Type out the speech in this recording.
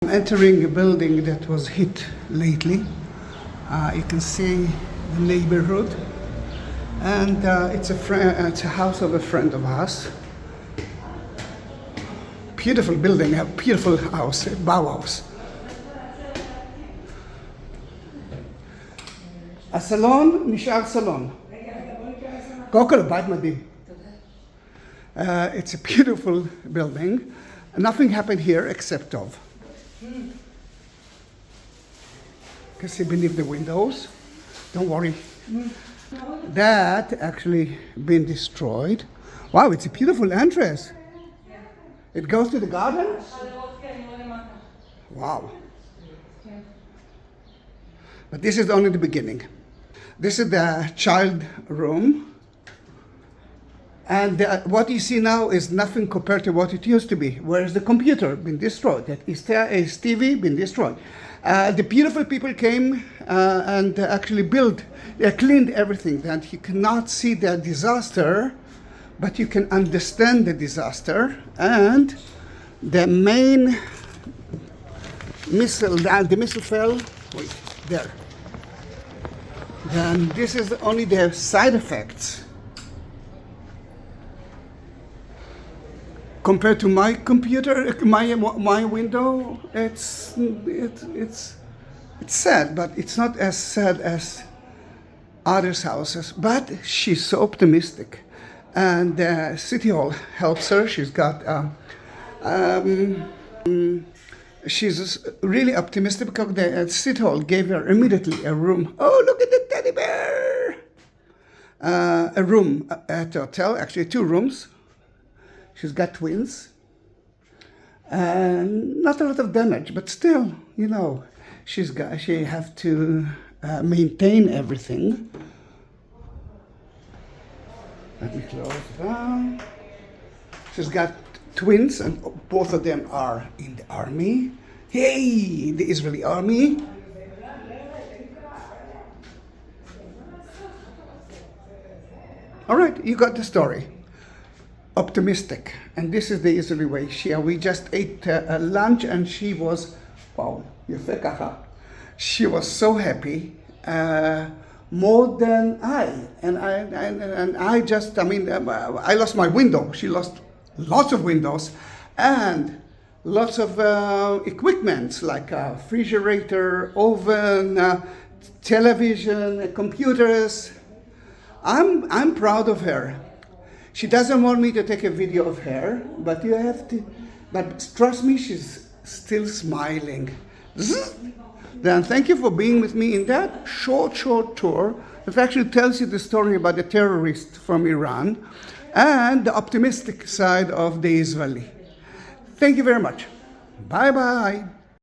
I'm entering a building that was hit lately. You can see the neighborhood, and it's a house of a friend of ours. Beautiful building, a beautiful house, a Bauhaus. הסלון נשאר סלון. קודם כל, בית מדהים. It's a beautiful building. Nothing happened here except of. You can see beneath the windows. Don't worry. That actually been destroyed. Wow, it's a beautiful entrance. It goes to the garden? Wow. But this is only the beginning. This is the child room. And what you see now is nothing compared to what it used to be. Whereas the computer been destroyed, that is TV been destroyed. The beautiful people came and actually cleaned everything. And you cannot see the disaster, but you can understand the disaster. And the main missile, the missile fell, wait, there. Then this is only the side effects. Compared to my computer, my window, it's sad, but it's not as sad as others' houses. But she's so optimistic, and City Hall helps her. She's got, she's really optimistic because the City Hall gave her immediately a room. Oh, look at the teddy bear! A room at the hotel, actually 2 rooms. She's got twins, and not a lot of damage, but still, you know, she have to maintain everything. Let me close down. She's got twins, and both of them are in the army. Hey, the Israeli army. All right, you got the story. Optimistic, and this is the Israeli way. We just ate lunch, and she was, wow, יפה ככה. She was so happy, more than I. And I just, I lost my window. She lost lots of windows, and lots of equipment like a refrigerator, oven, television, computers. I'm proud of her. She doesn't want me to take a video of her, but you have to. But trust me, she's still smiling. Then thank you for being with me in that short tour that actually tells you the story about the terrorist from Iran and the optimistic side of the Israeli. Thank you very much. Bye-bye.